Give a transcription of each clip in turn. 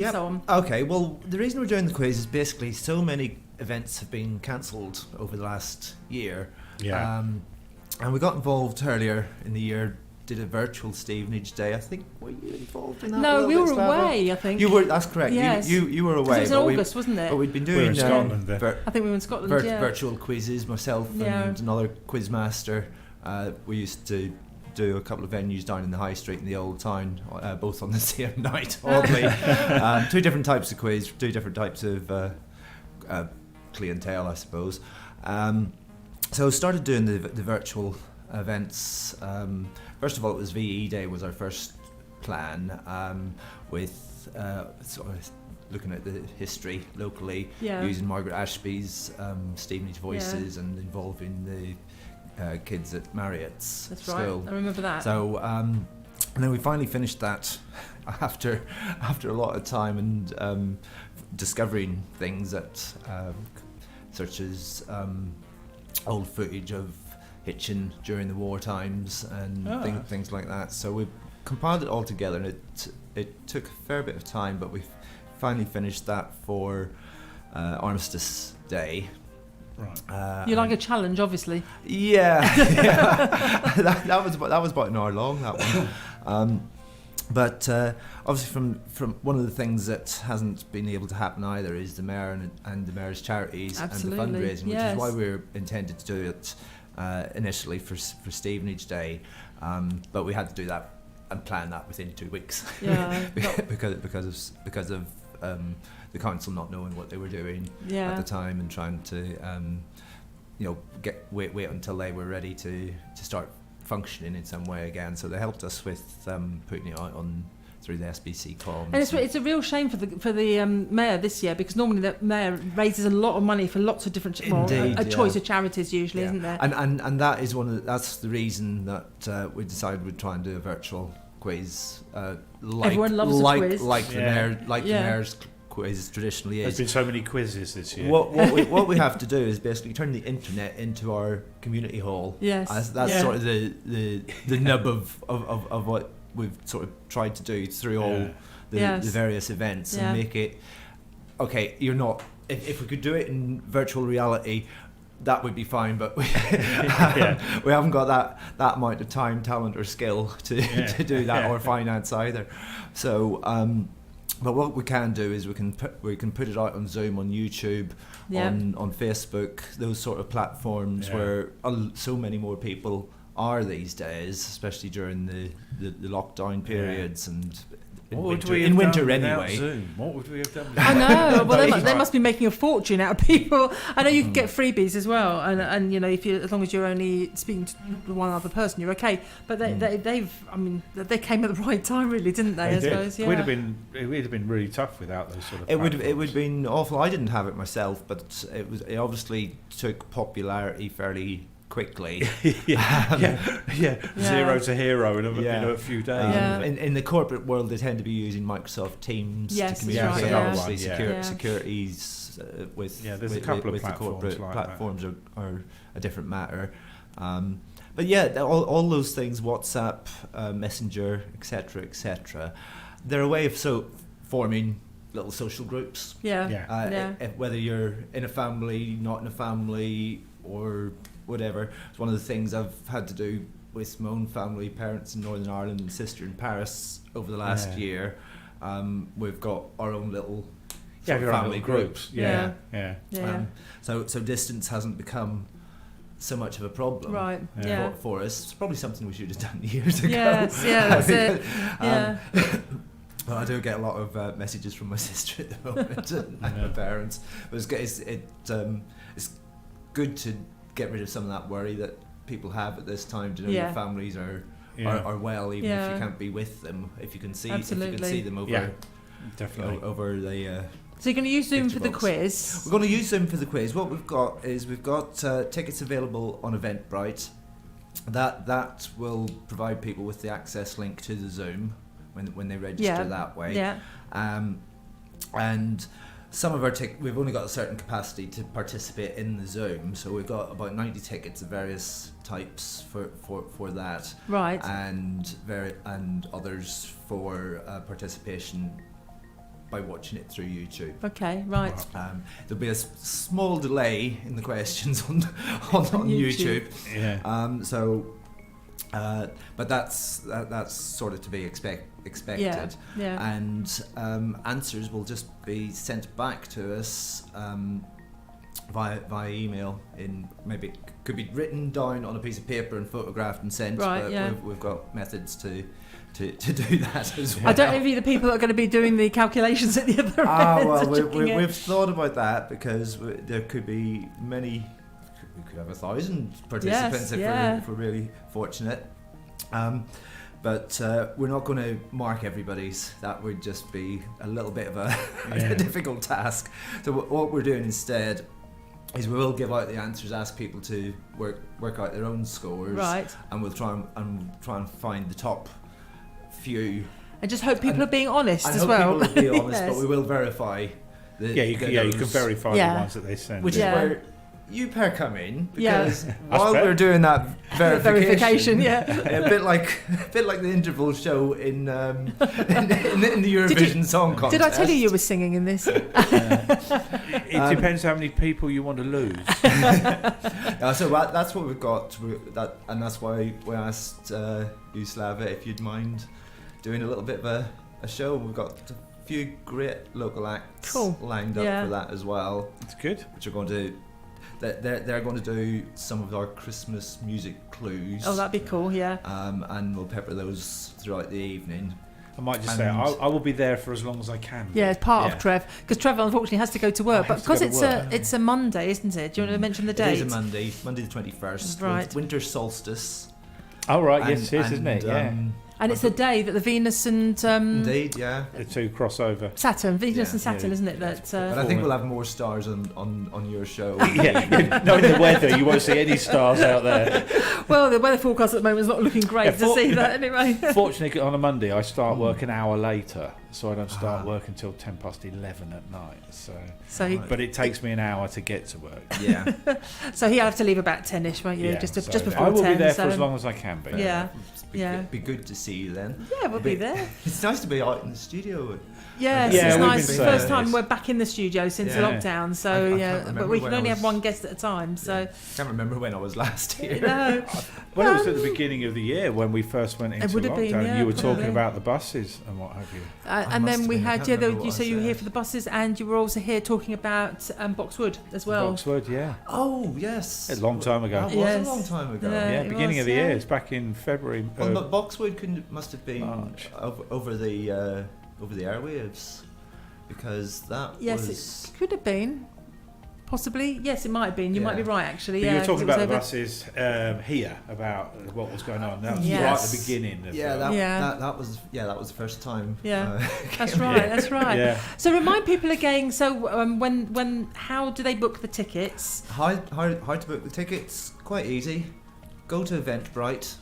Yep. so on. Okay, well, the reason we're doing the quiz is basically so many events have been cancelled over the last year. Yeah. And we got involved earlier in the year, did a virtual Stevenage Day. I think, were you involved in that? No, we were Slava? away, I think. You were, that's correct. Yes. You were 'Cause away. it was in August, wasn't it? But we'd been We were doing in Scotland then. I think we were in Scotland, virtual quizzes, myself and another quiz master. We used to do a couple of venues down in the high street in the old town, both on the same night, oddly. Two different types of quiz, two different types of clientele, I suppose. So I started doing the virtual events. First of all, it was VE Day was our first plan, with sort of looking at the history locally, using Margaret Ashby's Stevenage Voices and involving the kids at Marriott's school. Right, I remember that. So, and then we finally finished that after a lot of time and discovering things that, such as old footage of Hitchin during the war times and things like that. So we compiled it all together, and it took a fair bit of time, but we finally finished that for Armistice Day. Right. You like a challenge, obviously. Yeah. that was about an hour long, that one. But obviously, from one of the things that hasn't been able to happen either is the mayor and the mayor's charities and the fundraising, which is why we were intended to do it initially for Stevenage Day, but we had to do that and plan that within 2 weeks. because of the council not knowing what they were doing at the time and trying to wait until they were ready to start functioning in some way again. So they helped us with putting it out through the SBC comms. And it's a real shame for the mayor this year, because normally the mayor raises a lot of money for lots of different choice of charities usually, isn't there? And that is that's the reason that we decided we'd try and do a virtual quiz. Everyone loves a quiz. The mayor's quiz traditionally is. There's been so many quizzes this year. What we have to do is basically turn the internet into our community hall. Yes. That's sort of the nub of what we've sort of tried to do through all the various events and make it okay. You're not. If we could do it in virtual reality, that would be fine, but we haven't got that amount of time, talent, or skill to do that, or finance either. So, but what we can do is we can put it out on Zoom, on YouTube, on Facebook, those sort of platforms where so many more people are these days, especially during the lockdown periods and. In winter anyway. Zoom? What would we have done? I know. Well, they must be making a fortune out of people. I know you can get freebies as well, and if you, as long as you're only speaking to one other person, you're okay. But they came at the right time, really, didn't they? I suppose. Yeah. It would have been really tough without those sort of. It would have been awful. I didn't have it myself, but it obviously took popularity fairly quickly. 0 to hero in a few days. In the corporate world, they tend to be using Microsoft Teams to communicate. Obviously, securities there's a couple of the corporate like platforms are a different matter. But all those things, WhatsApp, Messenger, etc., they're a way of forming little social groups. Whether you're in a family, not in a family, or whatever. It's one of the things I've had to do with my own family, parents in Northern Ireland and sister in Paris over the last year. We've got our own little family groups. So distance hasn't become so much of a problem for us. It's probably something we should have done years ago. Yes, that's it. Well, I do get a lot of messages from my sister at the moment and my parents. But it's good to get rid of some of that worry that people have at this time, to know your families are well, even if you can't be with them. If you can see them over definitely over the. So you're going to use Zoom for the quiz. We're going to use Zoom for the quiz. What we've got tickets available on Eventbrite. That will provide people with the access link to the Zoom when they register that way. And some of our we've only got a certain capacity to participate in the Zoom, so we've got about 90 tickets of various types for that, right? And others for participation by watching it through YouTube. Okay, right. There'll be a small delay in the questions on YouTube. Yeah. But that's sort of to be expected. Yeah. And answers will just be sent back to us via email. Maybe it could be written down on a piece of paper and photographed and sent. Right, but we've got methods to do that as well. I don't envy the people that are going to be doing the calculations at the other end. Well, we've thought about that because there could be many. We could have 1,000 participants if we're really fortunate. But we're not going to mark everybody's. That would just be a little bit of a difficult task. So what we're doing instead is we will give out the answers, ask people to work out their own scores, right? And we'll try and find the top few. And just hope people are being honest as well. People will be honest, but we will verify. You can verify the ones that they send. Which is where you pair come in, because while we're doing that verification, a bit like the interval show in the Eurovision Song Contest. Did I tell you were singing in this? It depends how many people you want to lose. So that's what we've got, and that's why we asked you, Slava, if you'd mind doing a little bit of a show. We've got a few great local acts lined up for that as well. That's good. Which are going to. They're going to do some of our Christmas music clues. Oh, that'd be cool, yeah. And we'll pepper those throughout the evening. I might just say I will be there for as long as I can. Yeah, it's part of Trev, because Trevor unfortunately has to go to work. But because it's a Monday, isn't it? Do you want to mention the date? It is a Monday the 21st. Right. Winter solstice. Oh right, yes, isn't it? Yeah. And it's the day that the Venus and indeed, yeah, the two crossover. Venus and Saturn, isn't it? That. But I think we'll have more stars on your show. Knowing the weather, you won't see any stars out there. Well, the weather forecast at the moment is not looking great to see that anyway. Fortunately, on a Monday, I start work an hour later, so I don't start work until 11:10 at night. But it takes me an hour to get to work. Yeah. So he'll have to leave about 10ish, won't you? Yeah, just before 10. I will be there for as long as I can be. Yeah. Be good to see you then. Yeah, we'll be there. It's nice to be out in the studio. Yes, it's nice. It's the first time we're back in the studio since the lockdown. So but we can only have one guest at a time. So I can't remember when I was last here. No. Well, it was at the beginning of the year when we first went into lockdown. You were talking about the buses and what have you. And then we had you were here for the buses, and you were also here talking about Boxwood as well. Boxwood, yeah. Oh yes, a long time ago. That was a long time ago. Yeah, beginning of the year. It's back in February. Well, Boxwood must have been over the airwaves, because that it could have been. Possibly, yes, it might have been. You might be right, actually. But you were talking about the buses here, about what was going on. That was right at the beginning. That was the first time. Yeah, that's right. That's right. Yeah. So remind people again. So how do they book the tickets? How to book the tickets? Quite easy. Go to Eventbrite,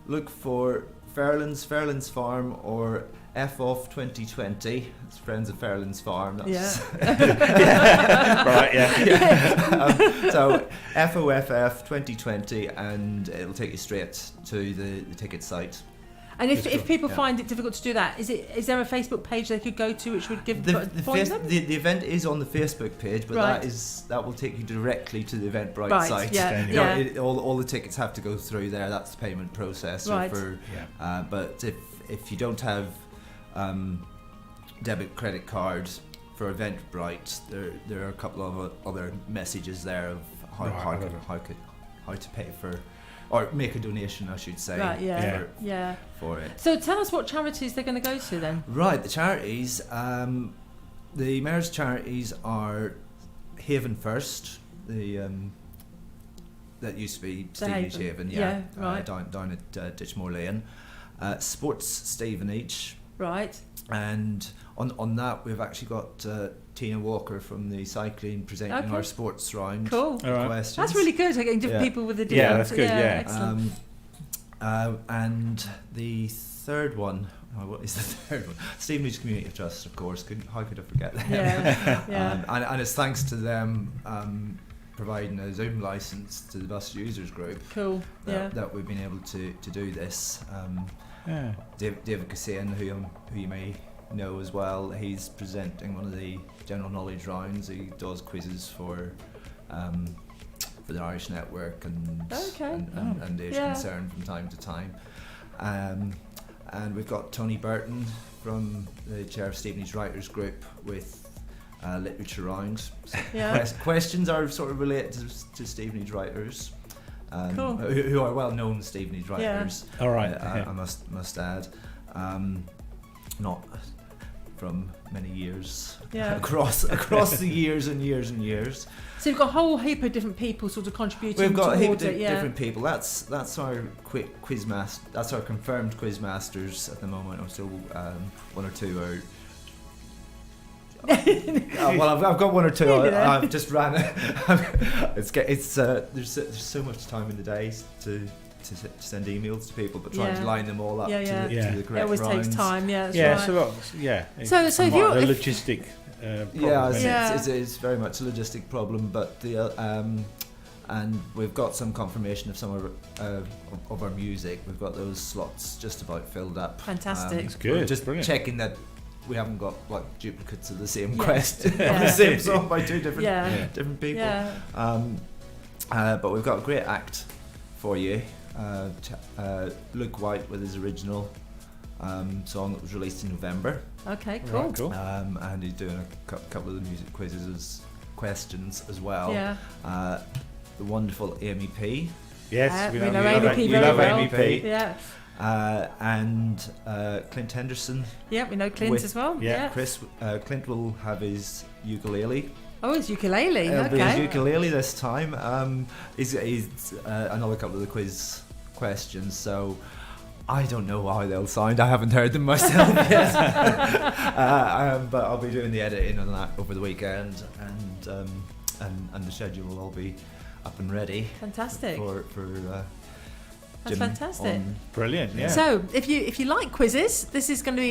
look for Fairlands Farm or F-Off 2020. It's Friends of Fairlands Farm. That's Right, yeah. So FOFF 2020, and it'll take you straight to the ticket site. And if people find it difficult to do that, is there a Facebook page they could go to which would give the event is on the Facebook page, but that will take you directly to the Eventbrite site. Yeah. All the tickets have to go through there. That's the payment process. Right. But if you don't have debit credit cards for Eventbrite, there are a couple of other messages there of how to pay for, or make a donation, I should say. Right, for it. So tell us what charities they're going to go to then. Right, the charities. The Mayor's charities are Haven First, that used to be Stevenage Haven, down at Ditchmore Lane. Sports Stevenage. Right. And on that we've actually got Tina Walker from the cycling presenting our sports round. Cool. Questions. That's really good. Getting different people with the different. Yeah, that's good. Yeah. Excellent. And the third one. What is the third one? Stevenage Community Trust, of course. How could I forget them? Yeah. And it's thanks to them providing a Zoom license to the bus users group. Cool. That we've been able to do this. David Kassian, who you may know as well, he's presenting one of the general knowledge rounds. He does quizzes for the Irish Network and Irish Concern from time to time. And we've got Tony Burton from the chair of Stevenage Writers Group with literature rounds. Questions are sort of related to Stevenage writers, who are well-known Stevenage writers. Yeah. All right. I must add, not from many years, across the years and years and years. So you've got a whole heap of different people sort of contributing. We've got a heap of different people. That's our quiz master. That's our confirmed quiz masters at the moment. I'm still one or two are. Well, I've got one or two. I've just ran. There's so much time in the day to send emails to people, but trying to line them all up to the correct It always rounds. takes time. Yeah, It's So if you're a logistic. It's very much a logistic problem, but and we've got some confirmation of some of our music. We've got those slots just about filled up. Fantastic. It's good. Just brilliant. Checking that we haven't got like duplicates of the same quest of the same song by two different people. But we've got a great act for you. Luke White with his original song that was released in November. Okay, cool. Right, cool. And he's doing a couple of the music quizzes as questions as well. Yeah. The wonderful Amy P. Yes, we know Amy P very well. Amy P. Yeah. And Clint Henderson. Yeah, we know Clint as well. Yeah. Clint will have his ukulele. Oh, his ukulele. It'll be his ukulele this time. He's another couple of the quiz questions, so I don't know how they'll sound. I haven't heard them myself yet. But I'll be doing the editing on that over the weekend, and the schedule will all be up and ready. Fantastic. For that's fantastic. Brilliant. Yeah. So if you like quizzes, this is going to be